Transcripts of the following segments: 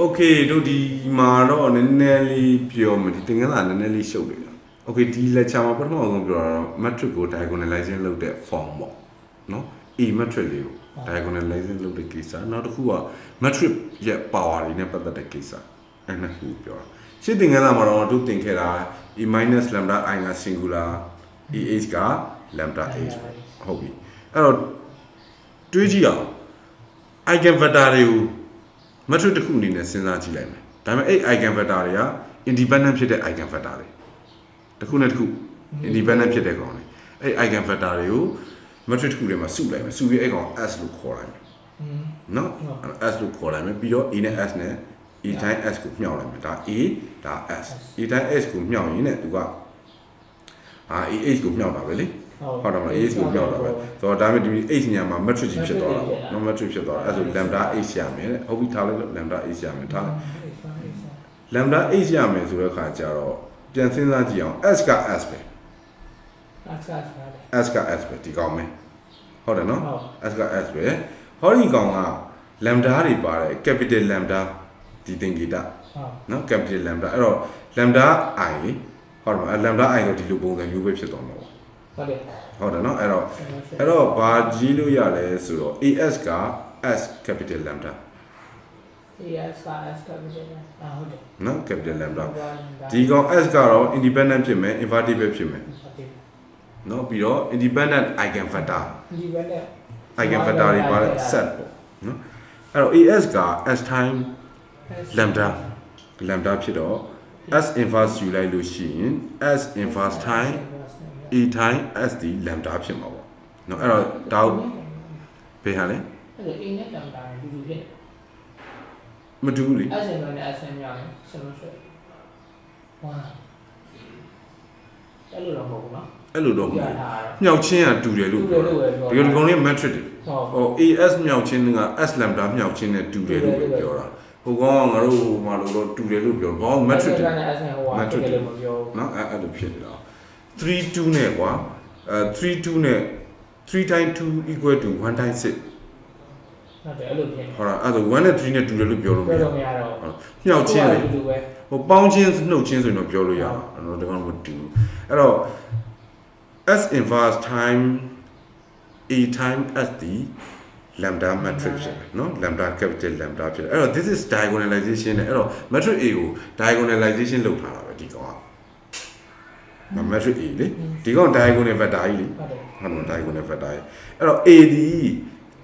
Okay တို့ဒီမှာတော့နည်းနည်းလေးပြောမယ်ဒီသင်ခန်းစာနည်းနည်းလေးရှုပ်တယ် Okay ဒီ lecture မှာပထမဆုံးပြောတာတော့ matrix ကို diagonalizing လုပ်တဲ့ form ပေါ့နော် A matrix လေးကို diagonalizing လုပ်တဲ့ကိစ္စနောက်တစ်ခုက matrix ရဲ့ power တွေနဲ့ပတ်သက်တဲ့ကိစ္စအဲ့နှစ်ခုပြောတာရှင်းသင်ခန်းစာမှာတော့တို့သင်ခဲ့တာ E minus lambda I က singular EH က lambda H ဟုတ်ပြီအဲ့တော့တွေးကြည့်အောင် eigen vector တွေကို matrix တစ်ခုအနေနဲ့စဉ်းစားကြည့်လိုက်မယ်ဒါပေမဲ့အဲ့ eigen vector တွေက independent ဖြစ်တဲ့ eigen vector တွေတစ်ခုနဲ့တစ်ခု independent ဖြစ်တဲ့ကောင်တွေအဲ့ eigen vector တွေကို matrix တစ်ခုထဲမှာစုလိုက်မယ်စုပြီးအဲ့ကောင် S လို့ခေါ်လိုက်မယ်နော် S လို့ခေါ်လိုက်မယ်ပြီးတော့ E နဲ့ S နဲ့ E တိုင်း S ကိုမြှောက်လိုက်မယ်ဒါ A ဒါ S E တိုင်း S ကိုမြှောက်ရင်လည်းသူကEH ကိုမြှောက်တာပဲလေဟုတ်တယ်မလား EH ကိုမြှောက်တာပဲဆိုတော့ဒါပေမဲ့ဒီ H ညမှာ matrix ကြီးဖြစ်သွားတာပေါ့နော် matrix ဖြစ်သွားတာအဲ့ဆို lambda H ရမယ်တဲ့ဟုတ်ပြီထားလိုက်လို့ lambda H ရမယ်ထားလိုက် lambda H ရမယ်ဆိုတဲ့အခါကျတော့ပြန်စဉ်းစားကြည့်အောင် S က S ပဲ S က S ပဲဒီကောင်ပဲဟုတ်တယ်နော် S က S ပဲဟောဒီကောင်က lambda တွေပါတယ် capital lambda ဒီသင်္ကေတနော် capital lambda အဲ့တော့ lambda I လေဟုတ်တယ်မလား lambda I ကိုဒီလိုပုံစံမျိုးပဲဖြစ်သွားမှာပေါ့ဟုတ်တယ်နော်အဲ့တော့ဘာကြီးလို့ရလဲဆိုတော့ AS က S capital lambda AS က S capital lambda ဟုတ်တယ်နော် capital lambda ဒီကောင် S ကတော့ independent ဖြစ်မယ် invertible ဖြစ်မယ်နော်ပြီးတော့ independent eigen vector eigen vector တွေပါတဲ့ set ပေါ့နော်အဲ့တော့ AS က S time lambda ဖြစ်တော့S inverse ယူလိုက်လို့ရှိရင် S inverse time E time S ဒီ lambda ဖြစ်မှာပေါ့နော်အဲ့တော့ဒါဘယ်ဟာလဲအဲ့ဒါ A နဲ့ lambda နဲ့တူဖြစ်မတူဘူးလေ S နဲ့ S မြောက်ရင်ဆက်လို့ဆိုဝါအဲ့လိုတော့မဟုတ်ဘူးနော်အဲ့လိုတော့မဟုတ်မြောက်ချင်းကတူတယ်လို့ပြောတယ်ဒီကောင်လေး matrix တွေဟို AS မြောက်ချင်းက S lambda မြောက်ချင်းနဲ့တူတယ်လို့ပြောတာဟိုကောင်ကငါတို့ဟိုမှာလို့တူတယ်လို့ပြောဘာလို့ matrix တွေ matrix တွေမပြောဘူးနော်အဲ့လိုဖြစ်နေတာ3 2နဲ့ကွာ3 2နဲ့3 times 2 equal to 1 times 6ဟုတ်တယ်အဲ့လိုဖြစ်ဟုတ်လားအဲ့ဒါ1နဲ့3နဲ့တူတယ်လို့ပြောလို့မရတော့မြောက်ချင်းလေဟိုပေါင်းချင်းနှုတ်ချင်းဆိုရင်တော့ပြောလို့ရတာနော်ဒါကမတူအဲ့တော့ S inverse time A time S ဒီ lambda matrix ဖြစ်တယ်နော် lambda capital lambda ဖြစ်တယ်အဲ့တော့ this is diagonalization နဲ့အဲ့တော့ matrix A ကို diagonalization လုပ်ထားတာပဲဒီကောင်ကmatrix A လေဒီကောင် diagonal vector ကြီးလေဟုတ်တယ် diagonal vector ကြီးအဲ့တော့ A ဒီ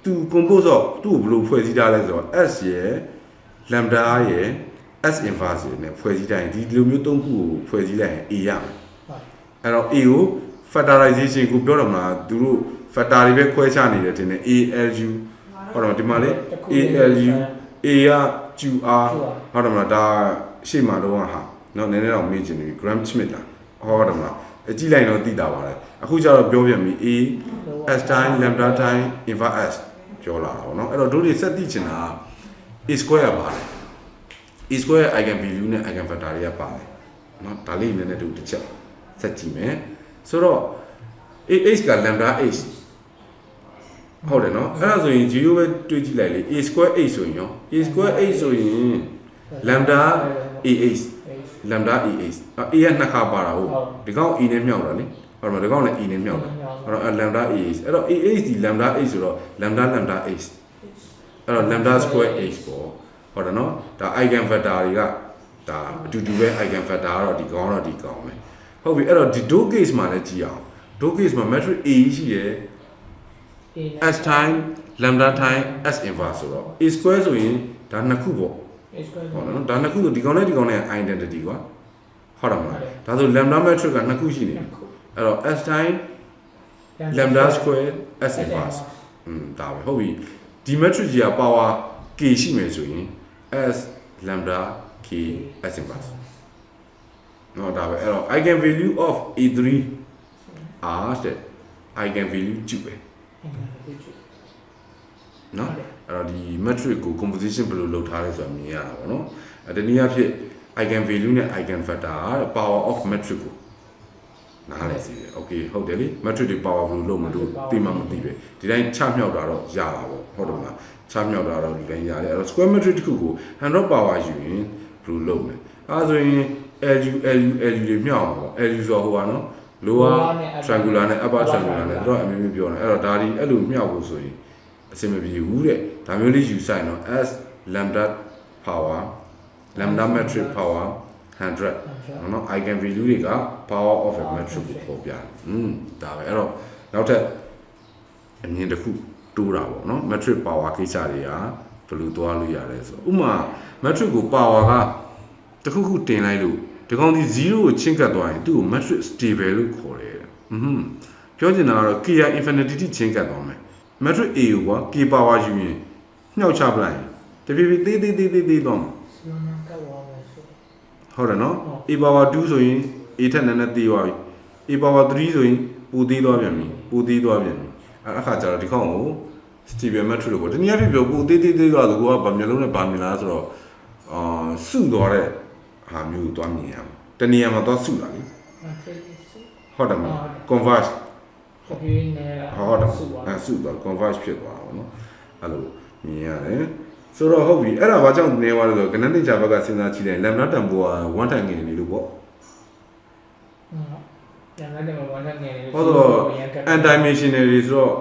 သူ compose တော့သူ့ကိုဘယ်လိုဖွဲ့စည်းထားလဲဆိုတော့ S ရယ် lambda ရယ် S inverse ရယ်နဲ့ဖွဲ့စည်းတိုင်းဒီလိုမျိုးသုံးခုကိုဖွဲ့စည်းလိုက်ရင် A ရမယ်အဲ့တော့ A ကို factorization ကိုပြောတော့မှာသူတို့ factor တွေပဲခွဲခြားနေတယ်တင်တယ် ALU ဟုတ်တယ်ဒီမှာလေ ALU A က QR ဟုတ်တယ်မလားဒါရှေ့မှာတော့ဟာနော်နည်းနည်းတော့မေ့ချင်နေပြီ gram schmidt လားဟုတ်တယ်မလားအကြည့်လိုက်တော့သိတာပါလေအခုကျတော့ပြောပြန်ပြီ A S time lambda time inverse S ပြောလာတာပေါ့နော်အဲ့တော့တို့တွေစက်သိချင်တာ A square ပါတယ် A square eigen value နဲ့ eigen vector တွေကပါတယ်နော်ဒါလေးနည်းနည်းတို့တစ်ချက်ဆက်ကြည့်မယ်ဆိုတော့ AH က lambda H ဟုတ်တယ်နော်အဲ့ဒါဆိုရင်0ပဲတွေးကြည့်လိုက်လေ A square H ဆိုရင်ရော A square H ဆိုရင် lambda AH lambda EH A ကနှစ်ခါပါတာဟုတ်ဒီကောင် E နဲ့မြောက်တာလေဟုတ်တယ်ဒီကောင်လည်း E နဲ့မြောက်တာအဲ့တော့ lambda EH အဲ့တော့ AH ဒီ lambda H ဆိုတော့ lambda H အဲ့တော့ lambda square H ပေါ့ဟုတ်တယ်နော်ဒါ eigen vector တွေကဒါအတူတူပဲ eigen vector ကတော့ဒီကောင်တော့ဒီကောင်ပဲဟုတ်ပြီအဲ့တော့ဒီ do case မှာလည်းကြည့်အောင် do case မှာ matrix A ရှိရယ် S time lambda time S inverse ဆိုတော့ A square ဆိုရင်ဒါနှစ်ခုပေါ့ဟုတ်နော်ဒါနှစ်ခုဆိုဒီကောင်နဲ့ဒီကောင်နဲ့ identity ကွာဟုတ်တယ်မလားဒါဆို lambda matrix ကနှစ်ခုရှိနေတယ်အဲ့တော့ S time lambda square S inverse ဒါပဲဟုတ်ပြီဒီ matrix ကြီးက power k ရှိမယ်ဆိုရင် S lambda k S inverse နော်ဒါပဲအဲ့တော့ eigen value of A3 R တဲ့ eigen value ကျူပဲနော်အဲ့တော့ဒီ matrix ကို composition ဘယ်လိုလုပ်ထားလဲဆိုတာမြင်ရတာပေါ့နော်အဲ့ဒီနည်းအားဖြင့် eigen value နဲ့ eigen vector power of matrix ကိုနားလည်စီတယ် okay ဟုတ်တယ်လေ matrix တွေ power ဘယ်လိုလုပ်မလို့သိမှမသိပဲဒီတိုင်းချမြောက်တာတော့ရတာပေါ့ဟုတ်တယ်မလား ချမြောက်တာတော့ဒီတိုင်းရတယ်အဲ့တော့ square metric တစ်ခုကို100 power ယူရင်ဘယ်လိုလုပ်လဲအဲ့ဆိုရင် LU တွေမြောက်အောင်ပေါ့ LU ဆိုတော့ဟိုပါနော် lower triangular နဲ့ upper triangular နဲ့တော့အမျိုးမျိုးပြောတယ်အဲ့တော့ဒါဒီအဲ့လိုမြောက်ဖို့ဆိုရင်အဆင်မပြေဘူးတဲ့ဒါမျိုးလေးယူဆိုင်တော့ S lambda power lambda metric power 100နော် eigen value တွေက power of a metric ကိုပေါ်ပြတယ်ဒါပဲအဲ့တော့နောက်ထပ်အမြင်တစ်ခုတိုးတာပေါ့နော် metric power ကိစ္စတွေကဘယ်လိုသွားလို့ရလဲဆိုတော့ဥမာ metric ကို power ကတခုခုတင်လိုက်လို့ဒီကောင်ဒီ0ကိုချင်းကပ်သွားရင်သူ့ကို metric stable လို့ခေါ်တယ်ပြောချင်တာကတော့ k infinity ချင်းကပ်သွားမယ် metric a ကိုကွာ k power ယူရင်ညှောက်ချပလိုက်တဖြည်းဖြည်းသေးသွားမှာဟုတ်တယ်နော် a power 2ဆိုရင် a ထက်နည်းနည်းသေးသွားပြီ a power 3ဆိုရင်ပိုသေးသွားပြန်ပြီအဲ့အခါကျတော့ဒီကောင်ကို stable metric လို့ပေါ့တနည်းအားဖြင့်ပြောပိုသေးသွားဆိုတော့ကဗမျိုးလုံးနဲ့ဗာမြင်လားဆိုတော့စုသွားတဲ့ဟာမျိုးကိုသွားမြင်ရမှာတနည်းအားမှာသွားစုတာလေဟုတ်တယ်မလား converge ဟုတ်တယ်စုသွား converge ဖြစ်သွားတာပေါ့နော်အဲ့လိုမြင်ရတယ်ဆိုတော့ဟုတ်ပြီအဲ့ဒါဘာကြောင့်နေသွားလဲဆိုတော့ကဏ္ဍတိကျဘက်ကစဉ်းစားကြည့်တယ် lambda တန်ဖိုးက1 time ငယ်နေလို့ပေါ့lambda တန်ဖိုး1 time ငယ်နေလို့ဟုတ်တော့ n dimensional တွေဆိုတော့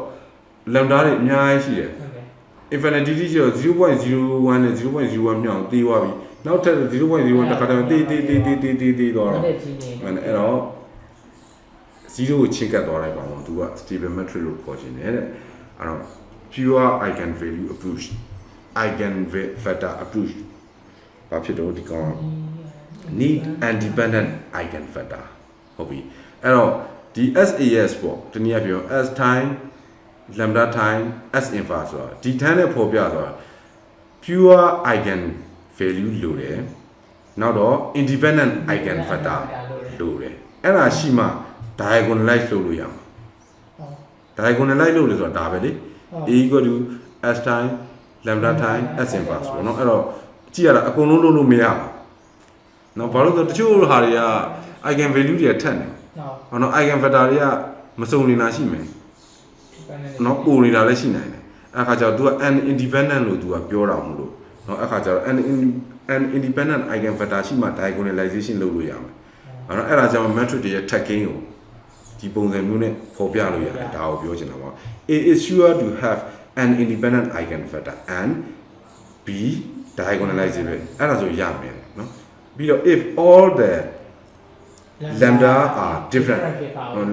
lambda တွေအများကြီးရှိတယ် infinity ရှိတော့ 0.01 နဲ့ 0.01 မြောက်သေးသွားပြီနောက်ထပ် 0.01 တစ်ခါတည်းသေးသွားတော့အဲ့တော့0ကိုချင်းကပ်သွားလိုက်ပါတော့သူက stable metric လို့ခေါ်ခြင်းတယ်တဲ့အဲ့တော့ pure eigen value approach eigen factor approach ဘာဖြစ်တော့ဒီကောင် need independent eigen factor ဟုတ်ပြီအဲ့တော့ဒီ SAS ပေါ့တနည်းအားဖြင့် S time lambda time S inverse ဆိုတာဒီထမ်းနဲ့ဖော်ပြဆိုတာ pure eigen value လို့တယ်နောက်တော့ independent eigen factor လို့တယ်အဲ့ဒါရှိမှ diagonalize လုပ်လို့ရမှာ diagonalize လုပ်လို့ဆိုတာဒါပဲလေ a equal to s time lambda time s inverse ပေါ့နော်အဲ့တော့ကြည့်ရတာအကုန်လုံးလုပ်လို့မရဘူးเนาะဘာလို့ဆိုတချို့ဟာတွေက eigen value တွေထက်နေဟောနော် eigen factor တွေကမစုံနေတာရှိမယ်เนาะပိုနေတာလည်းရှိနိုင်တယ်အဲ့ခါကျတော့ तू က n independent လို့ तू ကပြောတာမလို့เนาะအဲ့ခါကျတော့ n independent eigen factor ရှိမှ diagonalization လုပ်လို့ရမယ်အဲ့ဒါကြောင့် metric တွေရဲ့ tagging ကိုဒီပုံစံမျိုးနဲ့ပေါ်ပြလို့ရတယ်ဒါကိုပြောချင်တာပါ A is sure to have an independent eigen factor and B diagonalizable အဲ့ဒါဆိုရမယ်နော်ပြီးတော့ if all the lambda are different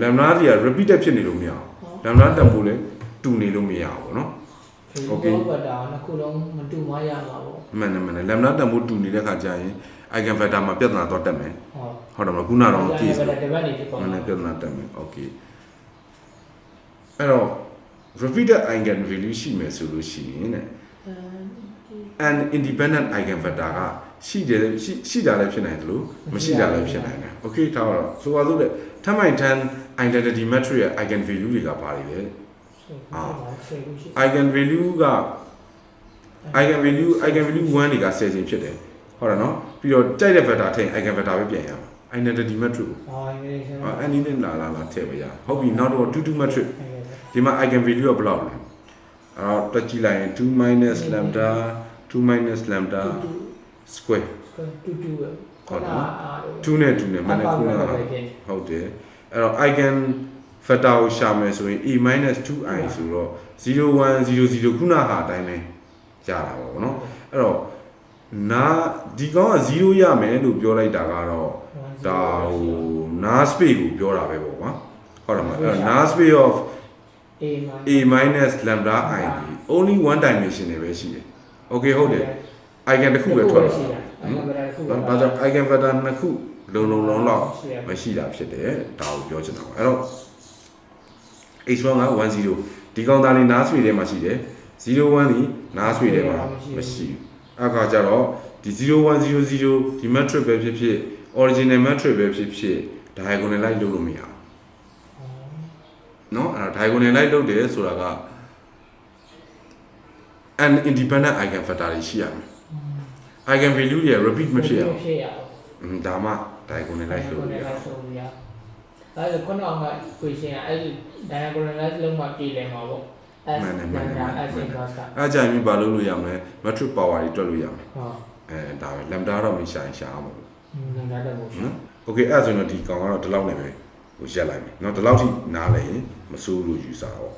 lambda တွေက repeated ဖြစ်နေလို့မရဘူး lambda တန်ဖိုးလည်းတူနေလို့မရဘူးเนาะ okay ဘာတာနှစ်ခုလုံးမတူမှရမှာပေါ့မှန်တယ် lambda တန်ဖိုးတူနေတဲ့ခါကျရင် eigen factor မှာပြဿနာတော့တက်မယ်ဟုတ်တယ်မလားခုနကတော့ case တပတ်နေဖြစ်ပေါ်မှာပြဿနာတက်မယ် okay အဲ့တော့ repeated eigen value ရှိမယ်ဆိုလို့ရှိရင်တဲ့ an independent eigen factor ကရှိတယ်ရှိတာလည်းဖြစ်နိုင်တယ်လို့မရှိတာလည်းဖြစ်နိုင်တယ် okay ထားတော့ဆိုပါစို့တဲ့ထပ်မိုင်10 identity metric ရဲ့ eigen value တွေကဘာတွေလဲeigen value က eigen value 1တွေက10ချင်းဖြစ်တယ်ဟုတ်တယ်နော်ပြီးတော့ကြိုက်တဲ့ vector ထည့် eigen vector ပဲပြန်ရမှာ identity metric ကိုany နဲ့လာထည့်ပါရဟုတ်ပြီနောက်တော့ 2 metric ဒီမှာ eigen value ကဘယ်လောက်လဲအဲ့တော့တွက်ကြည့်လိုက်ရင်2 lambda 2 lambda square 2 ဟုတ်နော်2နဲ့မနေ့ခုနကဟုတ်တယ်အဲ့တော့ eigen factor ကိုရှာမယ်ဆိုရင် a 2 i ဆိုတော့0100ခုနဟာအတိုင်းပဲရတာပေါ့နော်အဲ့တော့နာဒီကောင်က0ရမယ်လို့ပြောလိုက်တာကတော့ဒါဟို null space ကိုပြောတာပဲပေါ့ကွာဟုတ်တယ်မလားအဲ့တော့ null space of a minus lambda I only one dimensional ပဲရှိတယ် okay ဟုတ်တယ် eigen တစ်ခုပဲထွက်လာတာဒါကြောင့် eigen factor နှစ်ခုလုံးလောက်မရှိတာဖြစ်တယ်ဒါကိုပြောချင်တာပါအဲ့တော့ h1 က10ဒီကောင်သားလေး null space ထဲမှာရှိတယ်01ဒီ null space ထဲမှာမရှိဘူးအခါကျတော့ဒီ0100ဒီ metric ပဲဖြစ်ဖြစ် original metric ပဲဖြစ်ဖြစ် diagonalize လုပ်လို့မရဘူးเนาะအဲ့ဒါ diagonalize လုပ်တယ်ဆိုတာက an independent eigen factor တွေရှိရမယ် eigen value တွေ repeat မဖြစ်အောင်ဒါမှ diagonalize လုပ်လို့ရအောင်အဲ့ဒါခုနက question အဲ့ diagonalize လုံးမှပြည်လဲမှာပေါ့ S အဲ့ကြိုင်ပြီးဘာလုပ်လို့ရမလဲ metric power တွေတွက်လို့ရမယ် ဟုတ် ဒါပဲ lambda တော့မရှာအောင်ပါဘူး လမ်ဒါတက်ဖို့ နော် okay အဲ့ဆိုရင်တော့ဒီကောင်ကတော့ဒီလောက်နဲ့ပဲဟိုရက်လိုက်မယ်เนาะဒီလောက်ထိနားလဲရင်မစိုးလို့ယူစားတော့